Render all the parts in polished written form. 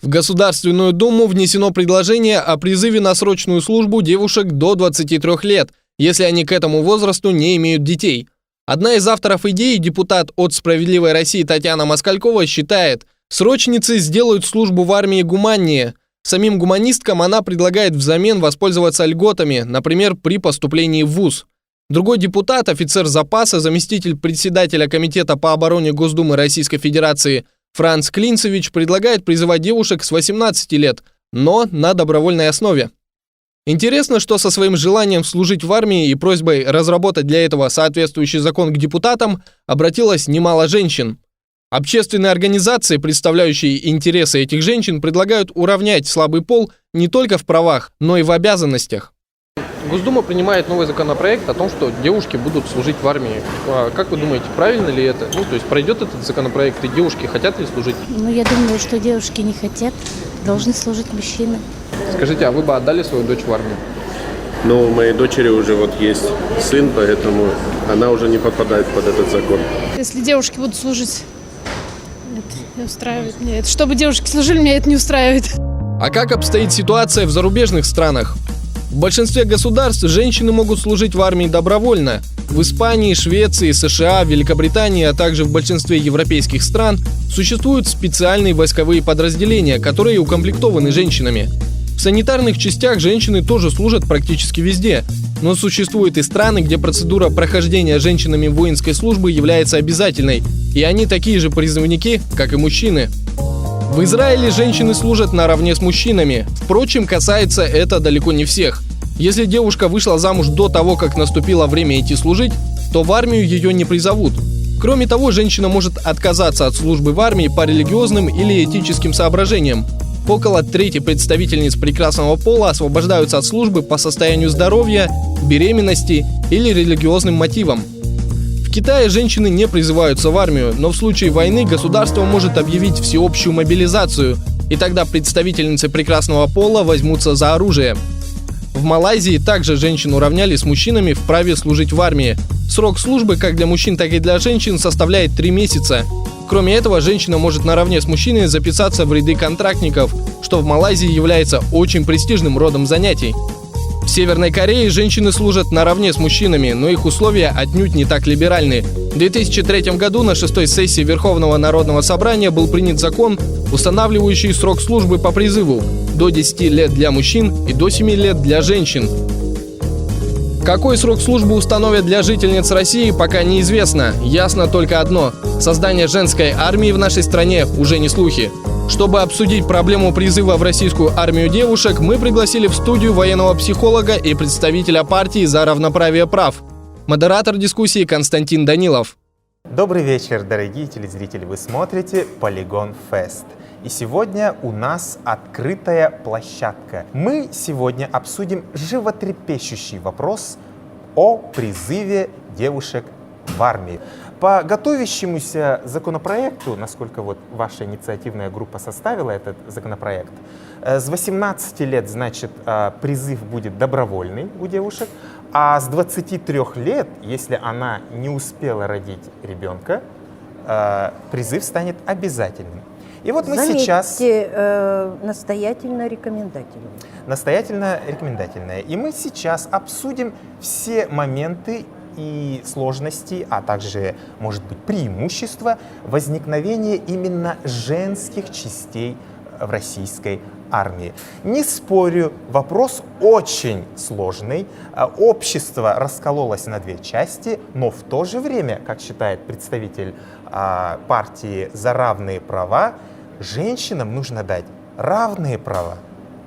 Государственную Думу внесено предложение о призыве на срочную службу девушек до 23 лет, если они к этому возрасту не имеют детей. Одна из авторов идеи, депутат от «Справедливой России» Татьяна Москалькова, считает, срочницы сделают службу в армии гуманнее. Самим гуманисткам она предлагает взамен воспользоваться льготами, например, при поступлении в вуз. Другой депутат, офицер запаса, заместитель председателя Комитета по обороне Госдумы Российской Федерации Франц Клинцевич предлагает призывать девушек с 18 лет, но на добровольной основе. Интересно, что со своим желанием служить в армии и просьбой разработать для этого соответствующий закон к депутатам обратилось немало женщин. Общественные организации, представляющие интересы этих женщин, предлагают уравнять слабый пол не только в правах, но и в обязанностях. Госдума принимает новый законопроект о том, что девушки будут служить в армии. Как вы думаете, правильно ли это? То есть пройдет этот законопроект, и девушки хотят ли служить? Я думаю, что девушки не хотят, должны служить мужчины. Скажите, а вы бы отдали свою дочь в армию? У моей дочери уже есть сын, поэтому она уже не попадает под этот закон. Если девушки будут служить, это не устраивает меня. Чтобы девушки служили, меня это не устраивает. А как обстоит ситуация в зарубежных странах? В большинстве государств женщины могут служить в армии добровольно. В Испании, Швеции, США, Великобритании, а также в большинстве европейских стран существуют специальные войсковые подразделения, которые укомплектованы женщинами. В санитарных частях женщины тоже служат практически везде, но существуют и страны, где процедура прохождения женщинами воинской службы является обязательной, и они такие же призывники, как и мужчины. В Израиле женщины служат наравне с мужчинами. Впрочем, касается это далеко не всех. Если девушка вышла замуж до того, как наступило время идти служить, то в армию ее не призовут. Кроме того, женщина может отказаться от службы в армии по религиозным или этическим соображениям. Около трети представительниц прекрасного пола освобождаются от службы по состоянию здоровья, беременности или религиозным мотивам. В Китае женщины не призываются в армию, но в случае войны государство может объявить всеобщую мобилизацию, и тогда представительницы прекрасного пола возьмутся за оружие. В Малайзии также женщин уравняли с мужчинами в праве служить в армии. Срок службы как для мужчин, так и для женщин составляет 3 месяца. Кроме этого, женщина может наравне с мужчиной записаться в ряды контрактников, что в Малайзии является очень престижным родом занятий. В Северной Корее женщины служат наравне с мужчинами, но их условия отнюдь не так либеральны. В 2003 году на 6-й сессии Верховного Народного Собрания был принят закон, устанавливающий срок службы по призыву до 10 лет для мужчин и до 7 лет для женщин. Какой срок службы установят для жительниц России, пока неизвестно. Ясно только одно – создание женской армии в нашей стране уже не слухи. Чтобы обсудить проблему призыва в российскую армию девушек, мы пригласили в студию военного психолога и представителя партии «За равноправие прав». Модератор дискуссии Константин Данилов. Добрый вечер, дорогие телезрители. Вы смотрите Полигон Фест. И сегодня у нас открытая площадка. Мы сегодня обсудим животрепещущий вопрос о призыве девушек в армии. По готовящемуся законопроекту, насколько ваша инициативная группа составила этот законопроект, с 18 лет, значит, призыв будет добровольный у девушек, а с 23 лет, если она не успела родить ребенка, призыв станет обязательным. И вот мы сейчас... настоятельно рекомендательно. Настоятельно рекомендательное. И мы сейчас обсудим все моменты и сложности, а также, может быть, преимущества возникновения именно женских частей в российской армии. Не спорю, вопрос очень сложный. Общество раскололось на 2 части, но в то же время, как считает представитель партии «За равные права», женщинам нужно дать равные права,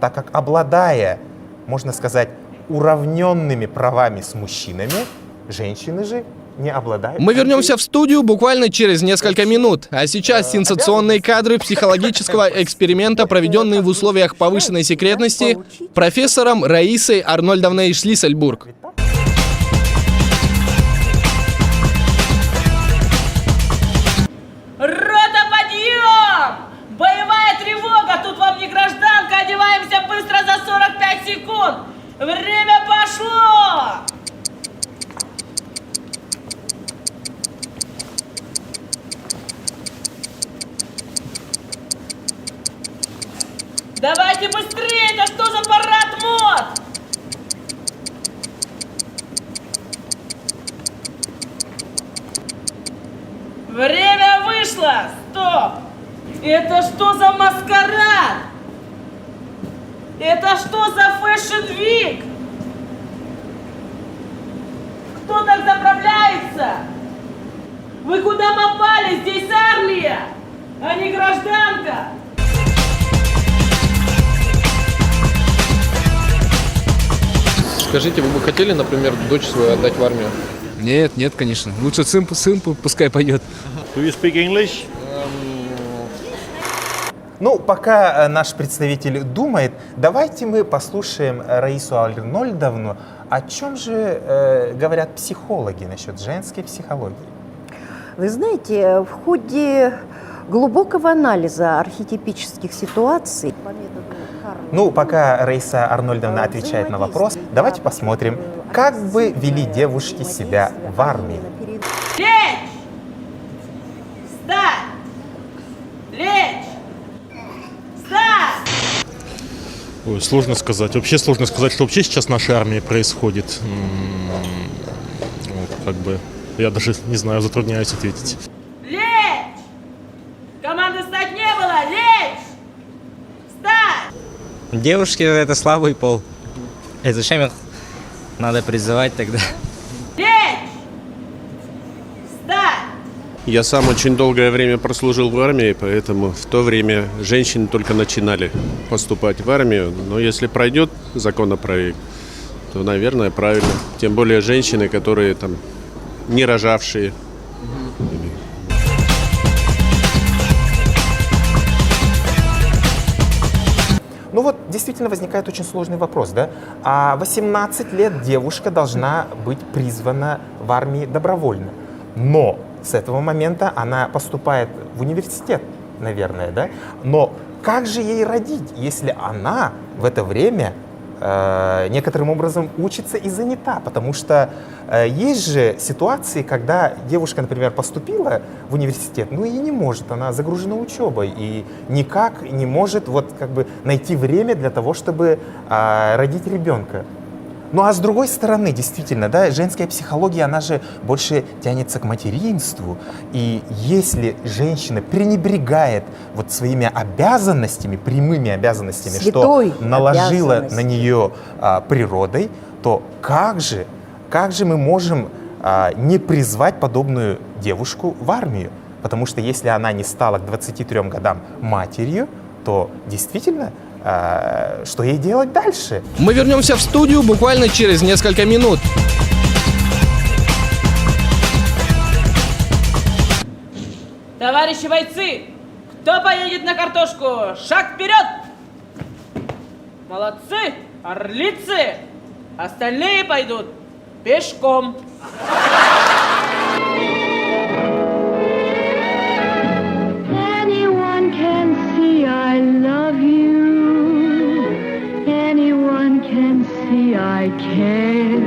так как, обладая, можно сказать, уравненными правами с мужчинами, женщины же не обладают... Мы вернемся в студию буквально через несколько минут. А сейчас сенсационные кадры психологического эксперимента, проведенные в условиях повышенной секретности профессором Раисой Арнольдовной Шлиссельбург. Рота, подъем! Боевая тревога! Тут вам не гражданка, одеваемся быстро за 45 секунд! Время пошло! Давайте быстрее, это что за парад мод? Время вышло! Стоп! Это что за маскарад? Это что за фэшн-вик? Кто так заправляется? Вы куда попали? Здесь армия, а не гражданка! Скажите, вы бы хотели, например, дочь свою отдать в армию? Нет, нет, конечно. Лучше сын пускай пойдет. Do you speak English? Ну, пока наш представитель думает, давайте мы послушаем Раису Арнольдовну, о чем же говорят психологи насчет женской психологии. Вы знаете, в ходе глубокого анализа архетипических ситуаций по методу Карла... Ну, пока Раиса Арнольдовна отвечает на вопрос, давайте посмотрим, как бы вели девушки себя в армии. Лечь! Встать! Лечь! Встать! Ой, сложно сказать. Вообще сложно сказать, что вообще сейчас в нашей армии происходит. Как бы, я даже не знаю, затрудняюсь ответить. Лечь! Команды встать не было! Лечь! Встать! Девушки — это слабый пол. И зачем их надо призывать тогда? Лечь! Встать! Я сам очень долгое время прослужил в армии, поэтому в то время женщины только начинали поступать в армию. Но если пройдет законопроект, то, наверное, правильно. Тем более женщины, которые там не рожавшие. Ну вот, действительно возникает очень сложный вопрос, да? А 18 лет девушка должна быть призвана в армии добровольно. Но с этого момента она поступает в университет, наверное, да? Но как же ей родить, если она в это время некоторым образом учится и занята? Потому что есть же ситуации, когда девушка, например, поступила в университет, ну и не может, она загружена учебой и никак не может вот как бы найти время для того, чтобы родить ребенка. Ну а с другой стороны, действительно, да, женская психология, она же больше тянется к материнству. И если женщина пренебрегает вот своими обязанностями, прямыми обязанностями, Святой что наложила обязанности. на нее природой, то как же мы можем не призвать подобную девушку в армию? Потому что если она не стала к 23 годам матерью, то действительно, что ей делать дальше? Мы вернемся в студию буквально через несколько минут. Товарищи бойцы, кто поедет на картошку? Шаг вперед! Молодцы, орлицы! Остальные пойдут пешком. Anyone can see I love you. Anyone can see I care.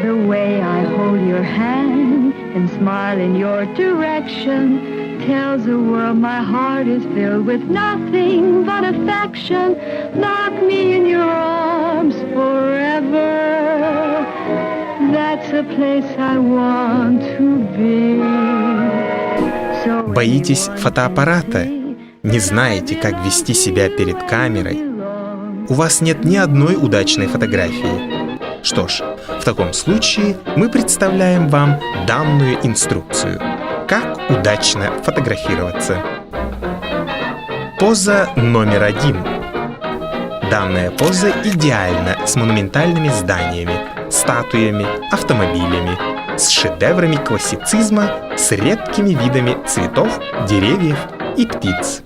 The way I hold your hand and smile in your direction tells the world my heart is filled with nothing but affection. Lock me in your arms forever. That's a place I want to be. Боитесь фотоаппарата? Не знаете, как вести себя перед камерой? У вас нет ни одной удачной фотографии. Что ж, в таком случае мы представляем вам данную инструкцию. Как удачно фотографироваться. Поза номер 1. Данная поза идеальна с монументальными зданиями, статуями, автомобилями, с шедеврами классицизма, с редкими видами цветов, деревьев и птиц.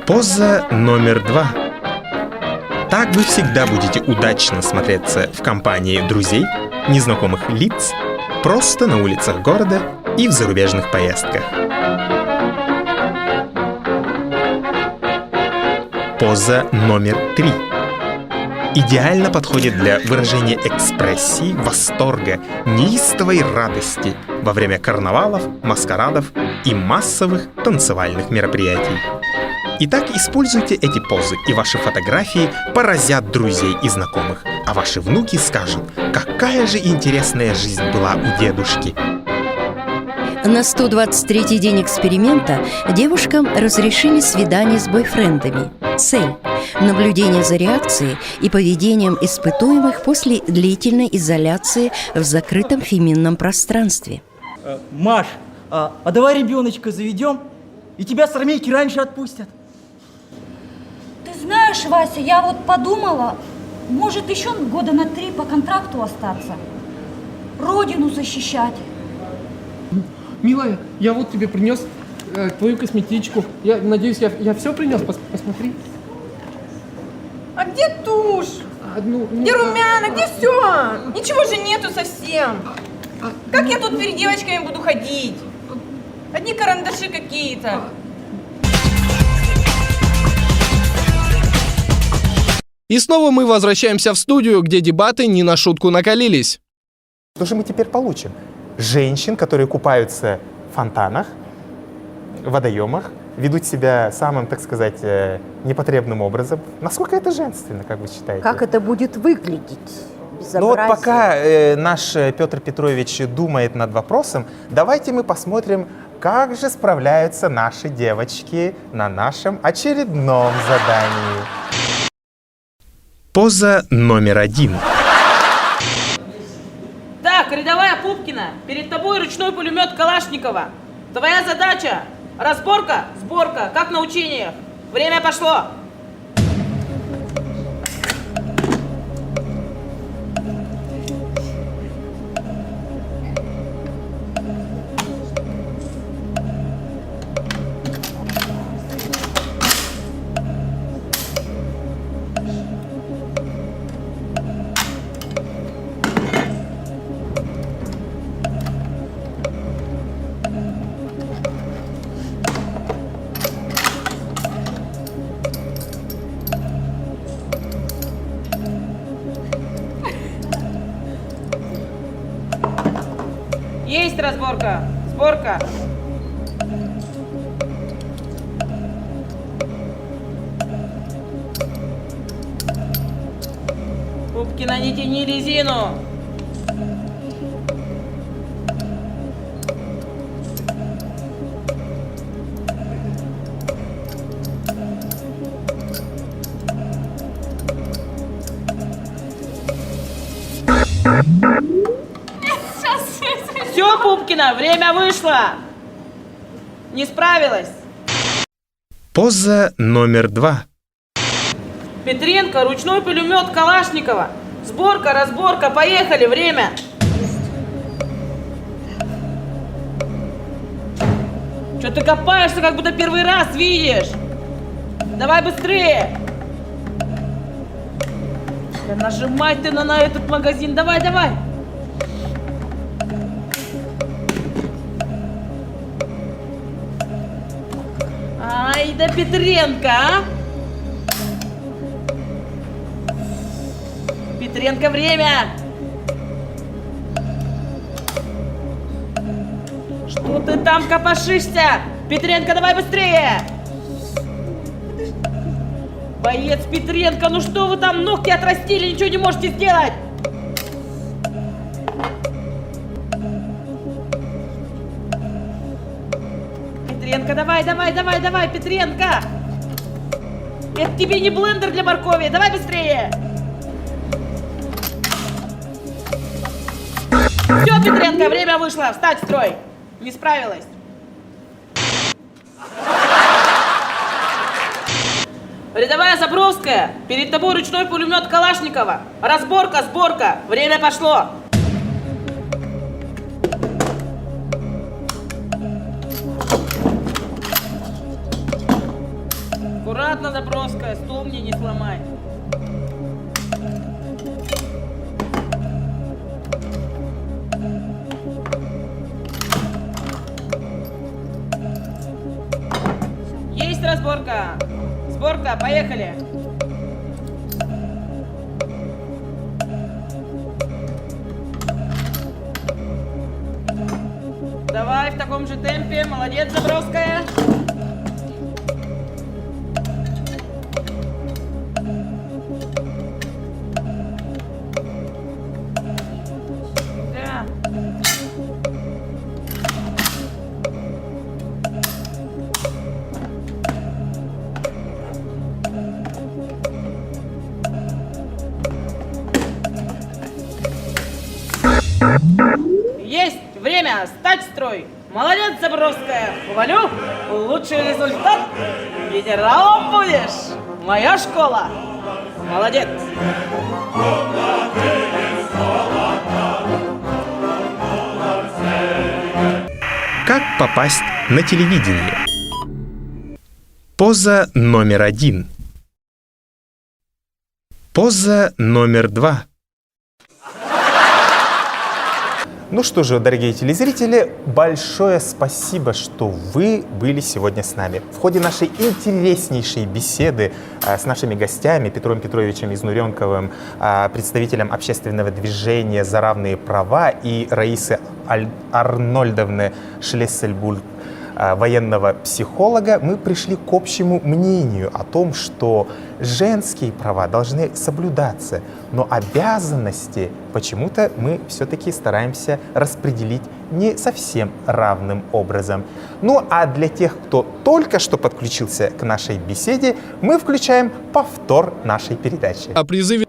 Поза номер 2. Так вы всегда будете удачно смотреться в компании друзей, незнакомых лиц, просто на улицах города и в зарубежных поездках. Поза номер 3. идеально подходит для выражения экспрессии, восторга, неистовой радости во время карнавалов, маскарадов и массовых танцевальных мероприятий. Итак, используйте эти позы, и ваши фотографии поразят друзей и знакомых, а ваши внуки скажут, какая же интересная жизнь была у дедушки. На 123-й день эксперимента девушкам разрешили свидание с бойфрендами. Цель – наблюдение за реакцией и поведением испытуемых после длительной изоляции в закрытом феминном пространстве. Маш, а давай ребеночка заведем, и тебя с армейки раньше отпустят. Ты знаешь, Вася, я вот подумала, может еще года на 3 по контракту остаться. Родину защищать. Милая, я вот тебе принес твою косметичку. Я надеюсь, я все принес. Посмотри. А где тушь? Где румяна? Где все? Ничего же нету совсем. Как я тут перед девочками буду ходить? Одни карандаши какие-то. И снова мы возвращаемся в студию, где дебаты не на шутку накалились. Что же мы теперь получим? Женщин, которые купаются в фонтанах, в водоемах, ведут себя самым, так сказать, непотребным образом. Насколько это женственно, как вы считаете? Как это будет выглядеть? Ну вот пока наш Петр Петрович думает над вопросом, давайте мы посмотрим, как же справляются наши девочки на нашем очередном задании. Поза номер 1. Так, рядовая Пупкина, перед тобой ручной пулемет Калашникова. Твоя задача – разборка, сборка, как на учениях. Время пошло. Есть разборка, сборка. Пупкина, не тяни резину. Все, Пупкина, время вышло. Не справилась. Поза номер 2. Петренко, ручной пулемет Калашникова. Сборка, разборка, поехали, время. Че ты копаешься, как будто первый раз видишь? Давай быстрее. Да нажимай ты на этот магазин, давай, давай. Ай да Петренко, а? Петренко, время! Что ты там копошишься? Петренко, давай быстрее! Боец Петренко, ну что вы там, ногти отрастили, ничего не можете сделать? Петренко, давай, давай, давай, давай, Петренко! Это тебе не блендер для моркови, давай быстрее! Все, Петренко, время вышло, встать в строй! Не справилась. Рядовая Забровская, перед тобой ручной пулемет Калашникова. Разборка, сборка, время пошло. Аккуратно, Забровская, стул мне не сломай. Есть разборка. Сборка, поехали. Давай в таком же темпе. Молодец, Забровская. Да. Есть время стать в строй. Молодец, Забровская. Хвалю. Лучший результат. Генералом будешь. Моя школа. Молодец. Как попасть на телевидение? Поза номер 1. Поза номер 2. Ну что же, дорогие телезрители, большое спасибо, что вы были сегодня с нами. В ходе нашей интереснейшей беседы с нашими гостями Петром Петровичем Изнуренковым, представителем общественного движения «За равные права», и Раисы Арнольдовны Шлессельбург, военного психолога, мы пришли к общему мнению о том, что женские права должны соблюдаться, но обязанности почему-то мы все-таки стараемся распределить не совсем равным образом. Ну а для тех, кто только что подключился к нашей беседе, мы включаем повтор нашей передачи. О призыве...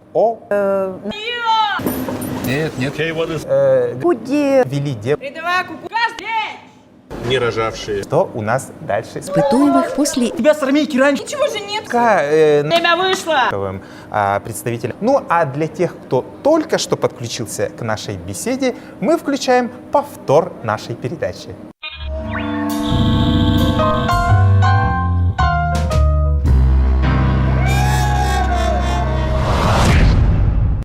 Нет. Вели дев... Рядовая кукушка. Не рожавшие. Что у нас дальше? Испытуемых после... Тебя с армейки раньше... Ничего же нет. Время вышло. Представителем. Ну а для тех, кто только что подключился к нашей беседе, мы включаем повтор нашей передачи.